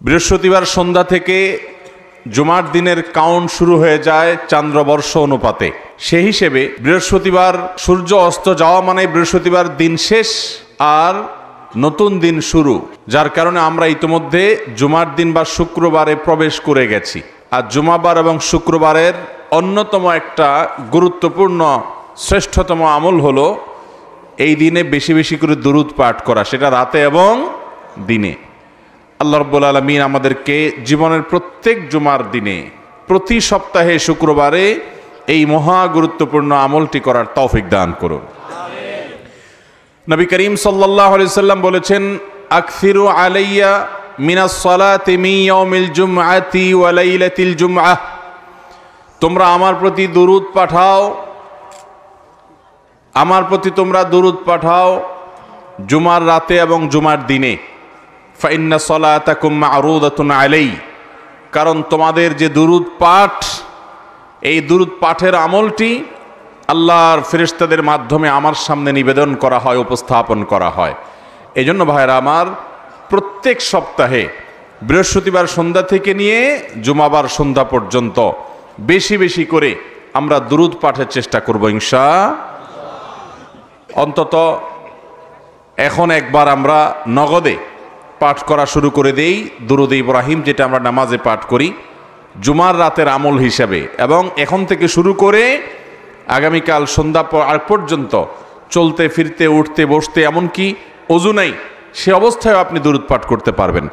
বৃহস্পতিবার সন্ধ্যা থেকে জুমার দিনের কাউন্ট শুরু হয়ে যায় চান্দ্রবর্ষ অনুপাতে। সেই হিসেবে বৃহস্পতিবার সূর্য অস্ত যাওয়া মানে বৃহস্পতিবার দিন শেষ আর নতুন দিন শুরু, যার কারণে আমরা ইতিমধ্যে জুমার দিন বা শুক্রবারে প্রবেশ করে গেছি। আর জুমাবার এবং শুক্রবারের অন্যতম একটা গুরুত্বপূর্ণ শ্রেষ্ঠতম আমল হলো এই দিনে বেশি বেশি করে দুরূদ পাঠ করা, সেটা রাতে এবং দিনে। আল্লাহ রাব্বুল আলামিন আমাদেরকে জীবনের প্রত্যেক জুমার দিনে প্রতি সপ্তাহে শুক্রবারে এই মহা গুরুত্বপূর্ণ আমলটি করার তৌফিক দান করুন। নবী করিম সাল্লাল্লাহু আলাইহি সাল্লাম বলেছেন, আকসিরু আলাইয়া মিনাস সালাতি মিন ইয়াউমিল জুমআতি ওয়া লাইলাতিল জুমআহ, তোমরা আমার প্রতি দুরূদ পাঠাও, আমার প্রতি তোমরা দুরূদ পাঠাও জুমার রাতে এবং জুমার দিনে। ফাইন্না সালাতাকুম মা'রুদাতুন আলাই, কারণ তোমাদের যে দুরূদ পাঠ, এই দুরূদ পাঠের আমলটি আল্লাহর ফেরেশতাদের মাধ্যমে আমার সামনে নিবেদন করা হয়, উপস্থাপন করা হয়। এই জন্য ভাইরা আমার, প্রত্যেক সপ্তাহে বৃহস্পতিবার সন্ধ্যা থেকে নিয়ে জুমাবার সন্ধ্যা পর্যন্ত বেশি বেশি করে আমরা দুরূদ পাঠের চেষ্টা করব ইনশাআল্লাহ। অন্তত এখন একবার আমরা নগদে পাঠ করা শুরু করে দেই দুরূদ ইব্রাহিম, যেটা আমরা নামাজে পাঠ করি জুমার রাতের আমল হিসাবে, এবং এখন থেকে শুরু করে আগামীকাল সন্ধ্যা পর্যন্ত চলতে ফিরতে উঠতে বসতে এমনকি ওযু নাই সে অবস্থায় আপনি দুরূদ পাঠ করতে পারবেন।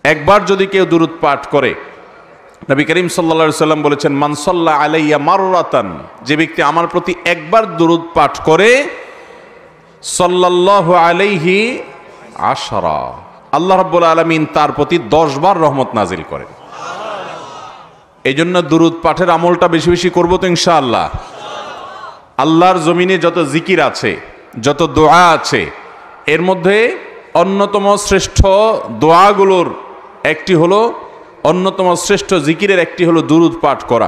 একবার যদি কেউ দুরূদ পাঠ করে, নবী করিম সাল্লাল্লাহু আলাইহি সাল্লাম বলেছেন, মান সাল্লা আলাইয়া মাররাতান, যে ব্যক্তি আমার প্রতি একবার দুরূদ পাঠ করে, সাল্লাল্লাহু আলাইহি আশরা, আল্লাহ রাব্বুল আলামিন তার প্রতি 10 বার রহমত নাজিল করেন। এই জন্য দুরূদ পাঠের আমলটা বেশি বেশি করবো তো ইনশাআল্লাহ। আল্লাহর জমিনে যত জিকির আছে, যত দোয়া আছে, এর মধ্যে অন্যতম শ্রেষ্ঠ দোয়াগুলোর একটি হলো, অন্যতম শ্রেষ্ঠ জিকিরের একটি হলো দুরূদ পাঠ করা।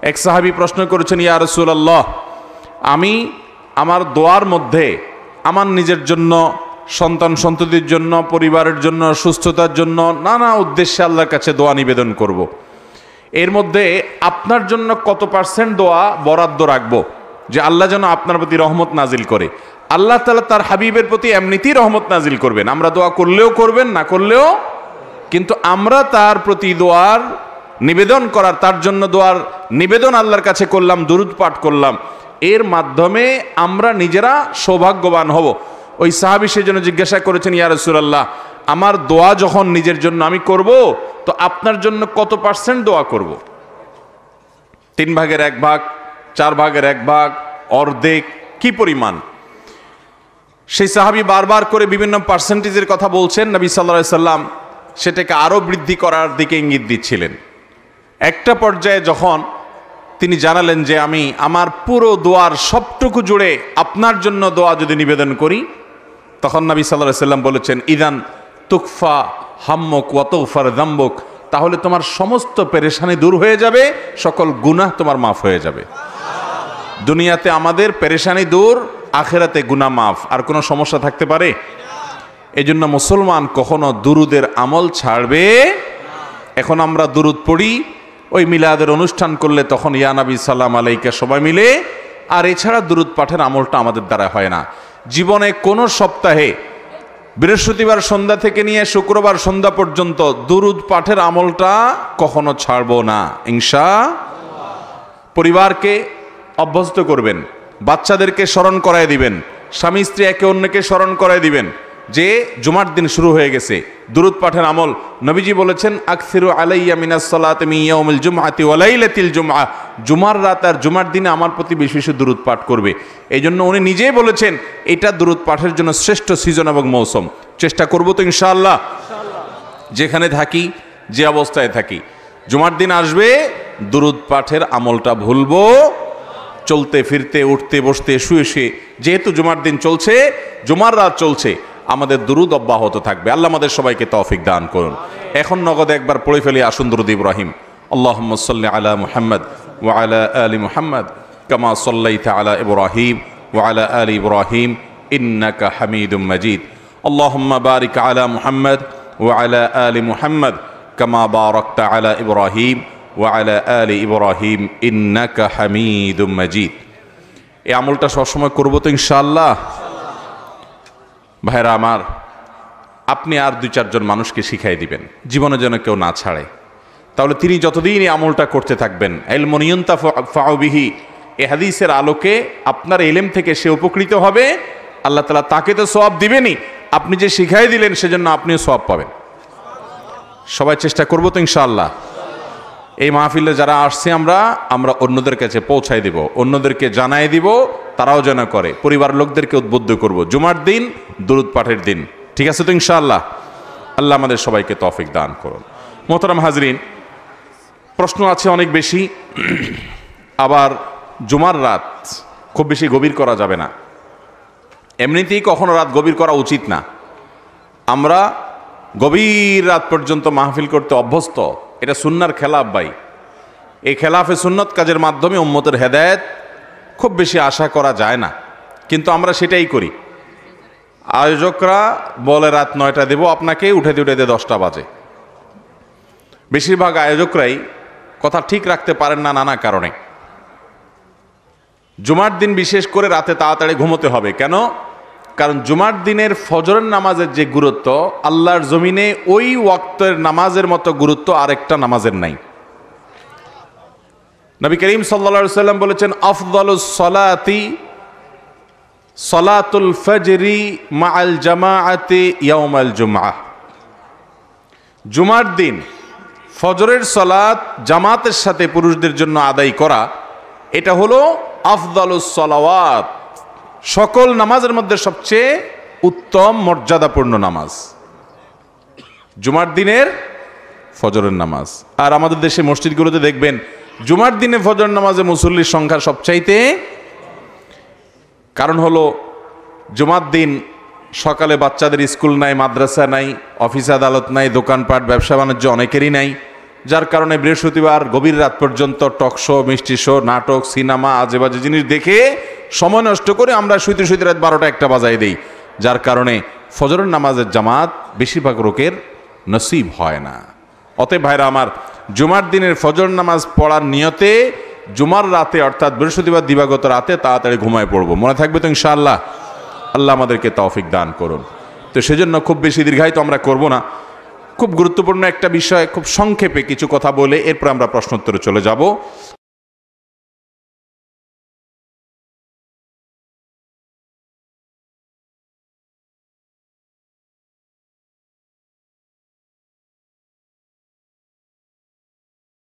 এক সাহাবী প্রশ্ন করেছেন, ইয়া রাসূলুল্লাহ, আমি আমার দোয়ার মধ্যে আমার নিজের জন্য, সন্তান সন্ততির জন্য, পরিবারের জন্য, সুস্থতার জন্য নানা উদ্দেশ্যে আল্লাহর কাছে দোয়া নিবেদন করব। এর মধ্যে আপনার জন্য কত পার্সেন্ট দোয়া বরাদ্দ রাখবো যে আল্লাহ যেন আপনার প্রতি রহমত নাজিল করে? আল্লাহ তাআলা তার হাবিবের প্রতি এমনিতেই রহমত নাজিল করবেন, আমরা দোয়া করলেও করবেন, না করলেও, কিন্তু আমরা তার প্রতি দোয়ার নিবেদন করার, তার জন্য দোয়ার নিবেদন আল্লাহর কাছে করলাম, দুরূদ পাঠ করলাম, এর মাধ্যমে আমরা নিজেরা সৌভাগ্যবান হব। ওই সাহাবী সেজন্য জিজ্ঞাসা করেছেন, ইয়া রাসূলুল্লাহ, আমার দোয়া যখন নিজের জন্য আমি করব, তো আপনার জন্য কত পার্সেন্ট দোয়া করব? 3 ভাগের 1 ভাগ, 4 ভাগের 1 ভাগ, অর্ধেক, কি পরিমাণ? সেই সাহাবী বারবার করে বিভিন্ন পার্সেন্টেজের কথা বলছেন। নবী সাল্লাল্লাহু আলাইহি সাল্লাম সেটাকে আরো বৃদ্ধি করার দিকে ইঙ্গিত দিচ্ছিলেন। একটা পর্যায়ে যখন তিনি জানালেন যে আমি আমার পুরো দোয়ার সবটুকু জুড়ে আপনার জন্য দোয়া যদি নিবেদন করি, তখন নবী সাল্লাল্লাহু আলাইহি সাল্লাম বলেছেন, ইদান তুকফা হাম্মুক ওয়া তুগফার যামবুক, তাহলে তোমার সমস্ত পেরেশানি দূর হয়ে যাবে, সকল গুনাহ তোমার মাফ হয়ে যাবে। দুনিয়াতে আমাদের পেরেশানি দূর, আখিরাতে গুনাহ মাফ, আর কোনো সমস্যা থাকতে পারে? এজন্য মুসলমান কখনো দুরুদের আমল ছাড়বে। এখন আমরা দুরুদ পড়ি, ওই মিলাদের অনুষ্ঠান করলে তখন ইয়া নবী সালাম আলাইকা সবাই মিলে, আর এছাড়া দুরুদ পাঠের আমলটা আমাদের দ্বারা হয় না। জীবনে কোনো সপ্তাহে বৃহস্পতিবার সন্ধ্যা থেকে নিয়ে শুক্রবার সন্ধ্যা পর্যন্ত দুরুদ পাঠের আমলটা কখনো ছাড়বো না ইনশাআল্লাহ। পরিবারকে অভ্যস্ত করবেন, বাচ্চাদেরকে স্মরণ করায় দিবেন, স্বামী স্ত্রী একে অন্যকে স্মরণ করায় দিবেন যে জুমার দিন শুরু হয়ে গেছে, দুরূদ পাঠের আমল। নবীজি বলেছেন, আকসিরু আলাইয়া মিনাস সালাতি মিন ইয়াউমিল জুমআতি ওয়া লাইলাতিল জুমআহ, জুমার রাত আর জুমার দিনে আমার প্রতি বেশি বেশি দুরূদ পাঠ করবে। এই জন্য উনি নিজেই বলেছেন এটা দুরূদ পাঠের জন্য শ্রেষ্ঠ সিজন এবং মৌসুম। চেষ্টা করব তো ইনশাআল্লাহ। যেখানে থাকি, যে অবস্থায় থাকি, জুমার দিন আসবে, দুরূদ পাঠের আমলটা ভুলবো, চলতে ফিরতে উঠতে বসতে শুয়ে শুয়ে, যেহেতু জুমার দিন চলছে, জুমার রাত চলছে, আমাদের দুরূদ অব্যাহত থাকবে। আল্লাহ আমাদের সবাইকে তৌফিক দান করুন। এখন নগদে একবার পড়ে ফেলি আসুন দুরূদ ইব্রাহিম। আল্লাহুম্মা সাল্লি আলা মুহাম্মদ ওয়া আলা আলি মুহাম্মদ কামা সাল্লাইতা আলা ইব্রাহিম ওয়া আলা আলি ইব্রাহিম ইন্নাকা হামিদুম মাজিদ। আল্লাহুম্মা বারিক আলা মুহাম্মদ ওয়া আলা আলি মুহাম্মাদ কামা বারাকতা আলা ইব্রাহিম ওয়া আলা আলি ইব্রাহিম ইন্নাকা হামিদুম মাজিদ। এই আমলটা সবসময় করবো তো ইনশাআল্লাহ? ভাইরা আমার, আপনি আর 2-4 জন মানুষকে শিখাই দিবেন, জীবনে যেন কেউ না ছাড়ে। তাহলে তিনি যতদিন এই আমলটা করতে থাকবেন, ইলমুন ইউনতাফাউ বিহি, এই হাদিসের আলোকে আপনার ইলম থেকে সে উপকৃত হবে, আল্লাহ তাআলা তাকে তো সওয়াব দিবেনই, আপনি যে শিখাই দিলেন সেজন্য আপনিও সওয়াব পাবেন। সবাই চেষ্টা করবো তো ইনশাআল্লাহ? এই মাহফিলে যারা আসছে আমরা অন্যদের কাছে পৌঁছাই দিব, অন্যদেরকে জানাই দিব, তারাও যেন করে, পরিবার লোকদেরকে উদ্বুদ্ধ করব। জুমার দিন দুরূদ পাঠের দিন, ঠিক আছে তো ইনশাআল্লাহ? আল্লাহ আমাদের সবাইকে তৌফিক দান করুন। মোহতারাম হাজরিন, প্রশ্ন আছে অনেক বেশি। আবার জুমার রাত খুব বেশি গভীর করা যাবে না, এমনিতেই কখনো রাত গভীর করা উচিত না। আমরা গভীর রাত পর্যন্ত মাহফিল করতে অভ্যস্ত, এটা সুন্নার খেলাফ ভাই। এই খেলাফে সুন্নত কাজের মাধ্যমে উম্মতের হেদায়েত খুব বেশি আশা করা যায় না, কিন্তু আমরা সেটাই করি। আয়োজকরা বলে রাত 9টা দেব আপনাকে, উঠাতে 10টা বাজে। বেশিরভাগ আয়োজকরাই কথা ঠিক রাখতে পারেন না নানা কারণে। জুমার দিন বিশেষ করে রাতে তাড়াতাড়ি ঘুমোতে হবে। কেন? কারণ জুমার দিনের ফজরের নামাজের যে গুরুত্ব, আল্লাহর জমিনে ওই ওয়াক্তের নামাজের মতো গুরুত্ব আরেকটা নামাজের নাই। নবী করিম সাল্লাল্লাহু আলাইহি ওয়াসাল্লাম বলেছেন, আফদালুস সালাতি সালাতুল ফজরি মাআল জামাআতি ইয়াউমাল জুমআহ। জুমার দিন ফজরের সালাত জামাতের সাথে পুরুষদের জন্য আদায় করা, এটা হলো আফদালুস সালাওয়াত, সকল নামাজের মধ্যে সবচেয়ে উত্তম মর্যাদাপূর্ণ নামাজ জুমার দিনের ফজরের নামাজ। আর আমাদের দেশে মসজিদগুলোতে দেখবেন জুমার দিনে ফজর নামাজে মুসল্লির সংখ্যা সবচাইতে। কারণ হলো জুমার দিন সকালে বাচ্চাদের স্কুল নাই, মাদ্রাসা নাই, অফিস আদালত নাই, দোকানপাট ব্যবসা বাণিজ্য অনেকেরই নাই, যার কারণে বৃহস্পতিবার গভীর রাত পর্যন্ত টক শো, মিষ্টি শো, নাটক, সিনেমা, আজে বাজে জিনিস দেখে সময় নষ্ট করে আমরা শুইতে শুইতে রাত 12টা-1টা বাজাই দেই, যার কারণে ফজরের নামাজের জামাত বেশিরভাগ লোকের নসিব হয় না। অতএব ভাইরা আমার, জুমার দিনের ফজর নামাজ পড়ার নিয়তে জুমার রাতে অর্থাৎ বৃহস্পতিবার দিবাগত রাতে তাড়াতাড়ি ঘুমায় পড়বো, মনে থাকবে তো ইনশাআল্লাহ? আল্লাহ আমাদেরকে তৌফিক দান করুন। তো সেজন্য খুব বেশি দীর্ঘায়িত আমরা করব না, খুব গুরুত্বপূর্ণ একটা বিষয় খুব সংক্ষেপে কিছু কথা বলে এরপর আমরা প্রশ্নোত্তরে চলে যাব।